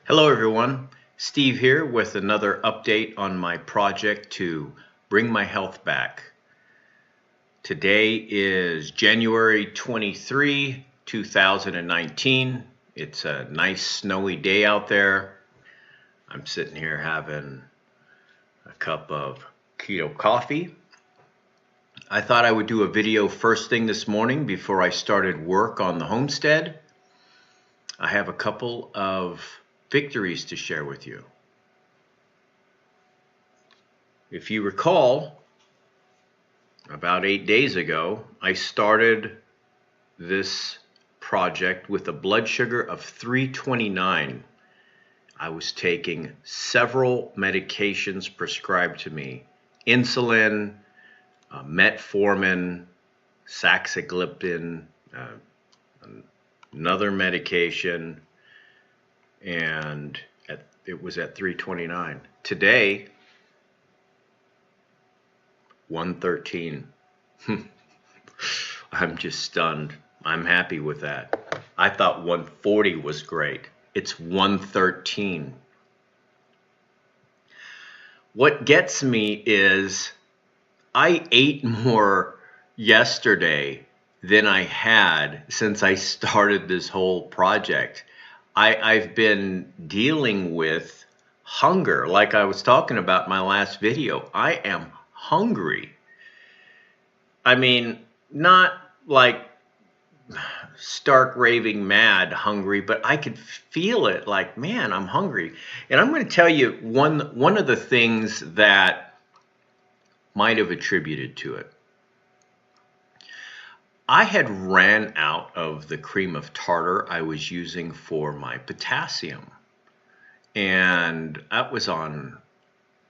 Hello everyone, Steve here with another update on my project to bring my health back. Today is January 23, 2019. It's a nice snowy day out there. I'm sitting here having a cup of Keto coffee. I thought I would do a video first thing this morning before I started work on the homestead. I have a couple of victories to share with you. If you recall, about 8 days ago, I started this project with a blood sugar of 329. I was taking several medications prescribed to me: insulin, metformin, saxagliptin, another medication, and it was at 329. Today, 113. I'm just stunned. I'm happy with that. I thought 140 was great. It's 113. What gets me is I ate more yesterday than I had since I started this whole project. I've been dealing with hunger, like I was talking about in my last video. I am hungry. I mean, not like stark raving mad hungry, but I could feel it like, man, I'm hungry. And I'm going to tell you one of the things that might have attributed to it. I had ran out of the cream of tartar I was using for my potassium, and that was on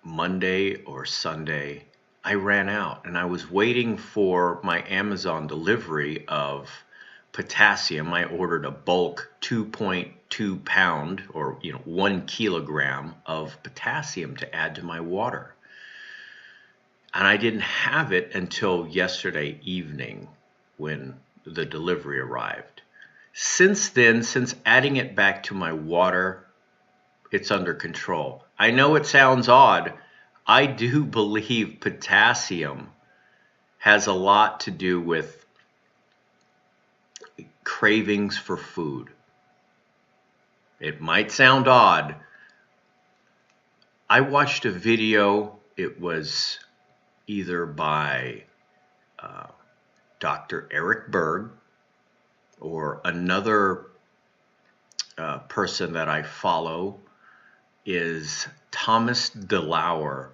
Monday or Sunday. I ran out, and I was waiting for my Amazon delivery of potassium. I ordered a bulk 2.2 pound or 1 kilogram of potassium to add to my water, and I didn't have it until yesterday evening when the delivery arrived. Since then, since adding it back to my water, it's under control. I know it sounds odd. I do believe potassium has a lot to do with cravings for food. It might sound odd. I watched a video. It was either by Dr. Berg or another person that I follow is Thomas DeLauer.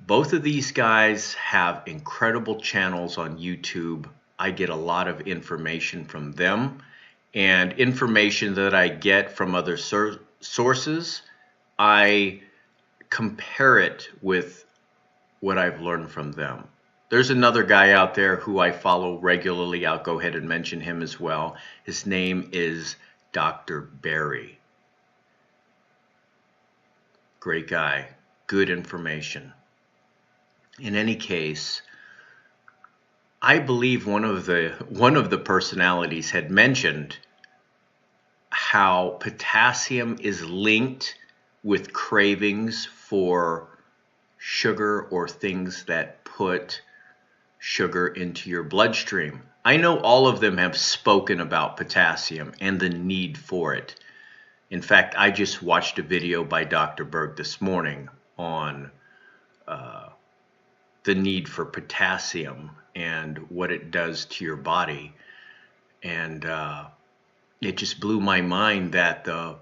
Both of these guys have incredible channels on YouTube. I get a lot of information from them, and information that I get from other sources, I compare it with what I've learned from them. There's another guy out there who I follow regularly. I'll go ahead and mention him as well. His name is Dr. Berg. Great guy, good information. In any case, I believe one of the personalities had mentioned how potassium is linked with cravings for sugar or things that put sugar into your bloodstream. I know all of them have spoken about potassium and the need for it. In fact, I just watched a video by Dr. Berg this morning on the need for potassium and what it does to your body. And it just blew my mind that the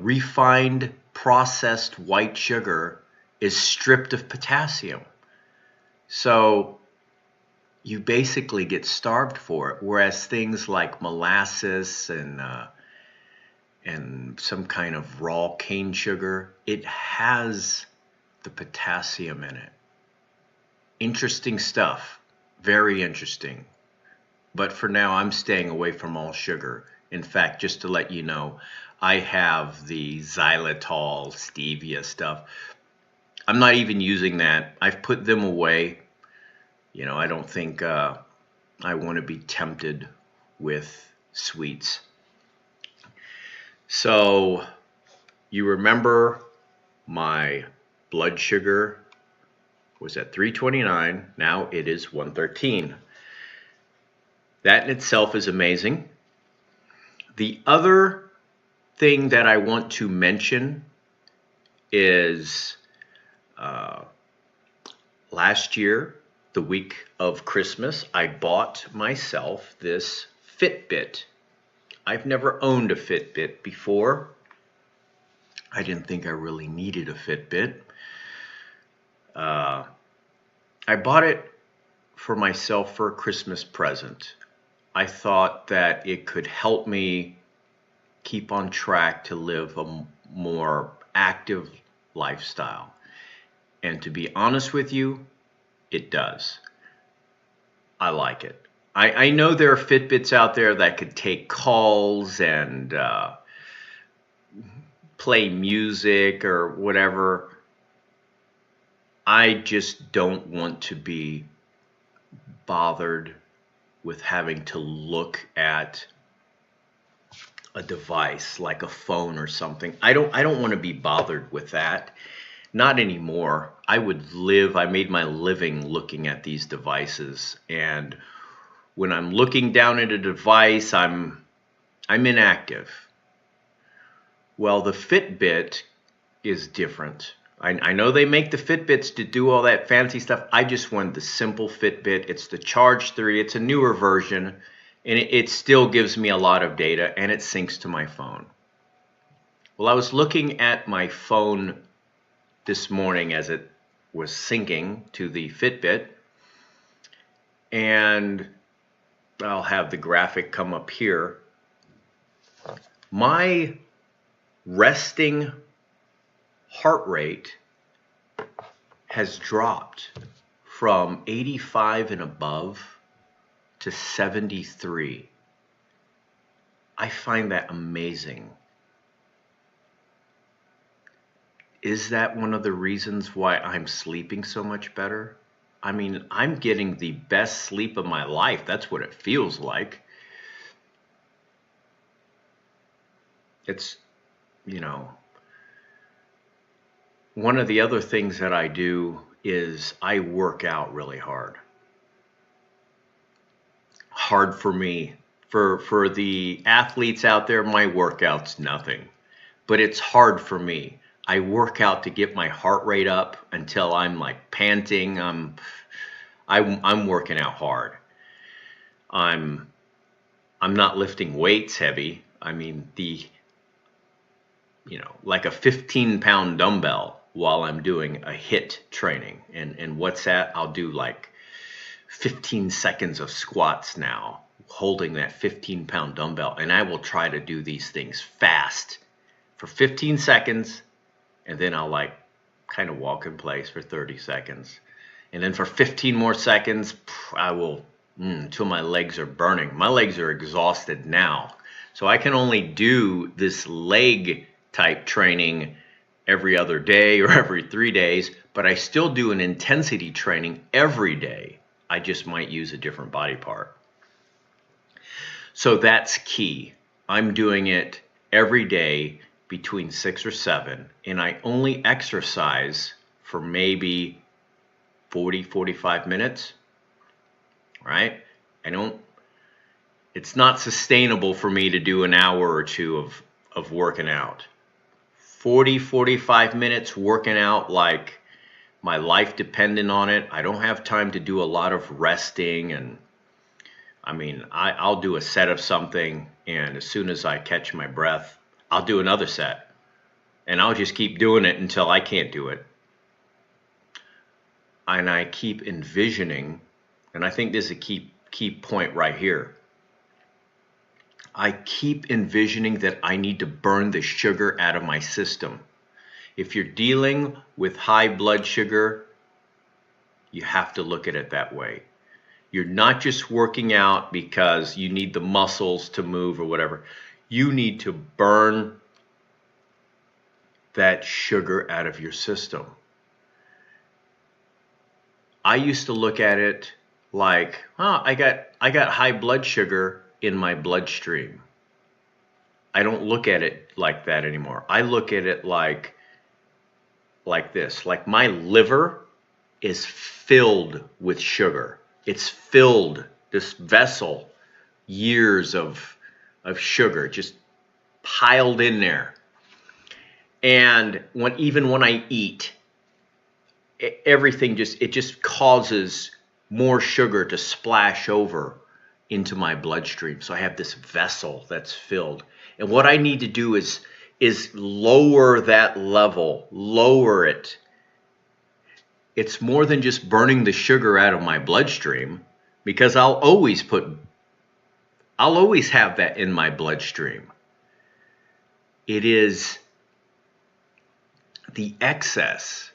refined processed white sugar is stripped of potassium. So you basically get starved for it, whereas things like molasses and some kind of raw cane sugar, it has the potassium in it. Interesting stuff, very interesting. But for now, I'm staying away from all sugar. In fact, just to let you know, I have the xylitol, stevia stuff. I'm not even using that. I've put them away. I don't think I want to be tempted with sweets. So you remember my blood sugar was at 329. Now it is 113. That in itself is amazing. The other thing that I want to mention is last year, the week of Christmas, I bought myself this FitBit. I've never owned a FitBit before. I didn't think I really needed a FitBit. I bought it for myself for a Christmas present. I thought that it could help me keep on track to live a more active lifestyle. And to be honest with you, it does. I like it. I know there are Fitbits out there that could take calls and play music or whatever. I just don't want to be bothered with having to look at a device like a phone or something. I don't want to be bothered with that. Not anymore. I made my living looking at these devices, and when I'm looking down at a device, I'm inactive. Well, the Fitbit is different. I know they make the Fitbits to do all that fancy stuff. I just wanted the simple Fitbit. It's the Charge 3. It's a newer version, and it still gives me a lot of data, and it syncs to my phone. Well, I was looking at my phone this morning as it was syncing to the Fitbit, and I'll have the graphic come up here. My resting heart rate has dropped from 85 and above to 73. I find that amazing. Is that one of the reasons why I'm sleeping so much better? I mean, I'm getting the best sleep of my life. That's what it feels like. It's, you know, one of the other things that I do is I work out really hard. Hard for me. For the athletes out there, my workout's nothing. But it's hard for me. I work out to get my heart rate up until I'm like panting. I'm working out hard. I'm not lifting weights heavy. I mean, like a 15-pound dumbbell while I'm doing a HIIT training. And what's that? I'll do like 15 seconds of squats now, holding that 15-pound dumbbell. And I will try to do these things fast for 15 seconds. And then I'll like kind of walk in place for 30 seconds. And then for 15 more seconds, I will, until my legs are burning. My legs are exhausted now. So I can only do this leg type training every other day or every 3 days, but I still do an intensity training every day. I just might use a different body part. So that's key. I'm doing it every day between 6 or 7, and I only exercise for maybe 40-45 minutes, right? It's not sustainable for me to do an hour or two of working out. 40-45 minutes working out like my life dependent on it. I don't have time to do a lot of resting, and I mean, I'll do a set of something, and as soon as I catch my breath, I'll do another set, and I'll just keep doing it until I can't do it. And I keep envisioning, and I think this is a key point right here. I keep envisioning that I need to burn the sugar out of my system. If you're dealing with high blood sugar, you have to look at it that way. You're not just working out because you need the muscles to move or whatever. You need to burn that sugar out of your system. I used to look at it like, I got high blood sugar in my bloodstream. I don't look at it like that anymore. I look at it like this. Like my liver is filled with sugar. It's filled, this vessel, years of sugar just piled in there. And even when I eat, everything just causes more sugar to splash over into my bloodstream. So I have this vessel that's filled. And what I need to do is lower that level, lower it. It's more than just burning the sugar out of my bloodstream, because I'll always have that in my bloodstream. It is the excess.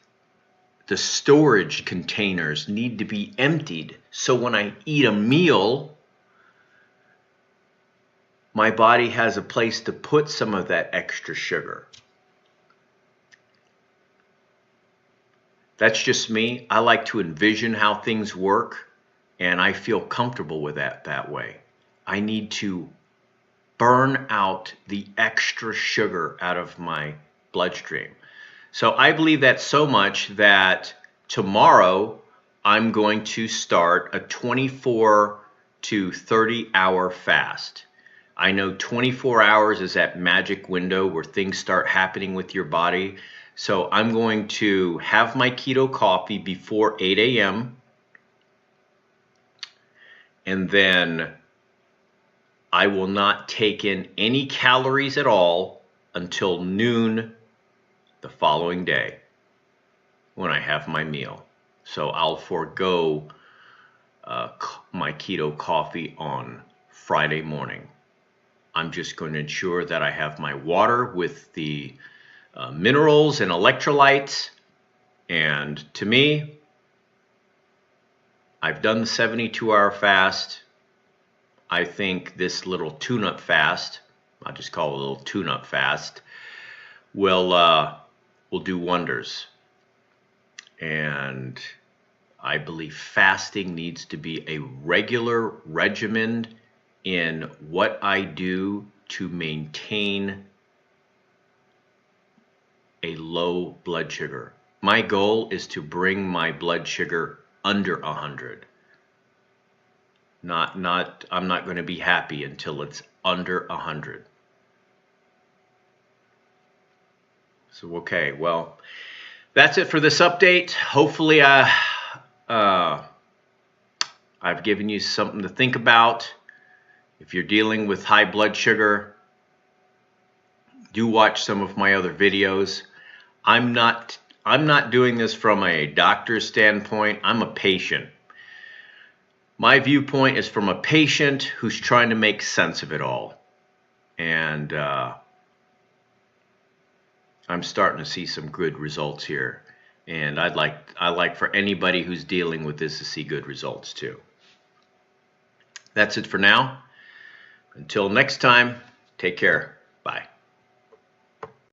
The storage containers need to be emptied. So when I eat a meal, my body has a place to put some of that extra sugar. That's just me. I like to envision how things work, and I feel comfortable with that way. I need to burn out the extra sugar out of my bloodstream. So I believe that so much that tomorrow I'm going to start a 24 to 30 hour fast. I know 24 hours is that magic window where things start happening with your body. So I'm going to have my keto coffee before 8 a.m. and then I will not take in any calories at all until noon the following day when I have my meal. So I'll forego my keto coffee on Friday morning. I'm just going to ensure that I have my water with the minerals and electrolytes. And to me, I've done the 72-hour fast. I think this little tune-up fast, I'll just call it a little tune-up fast, will do wonders. And I believe fasting needs to be a regular regimen in what I do to maintain a low blood sugar. My goal is to bring my blood sugar under 100. I'm not going to be happy until it's under 100. So, okay, well, that's it for this update. Hopefully I've given you something to think about. If you're dealing with high blood sugar, do watch some of my other videos. I'm not doing this from a doctor's standpoint. I'm a patient. My viewpoint is from a patient who's trying to make sense of it all. And I'm starting to see some good results here. And I like for anybody who's dealing with this to see good results too. That's it for now. Until next time, take care. Bye.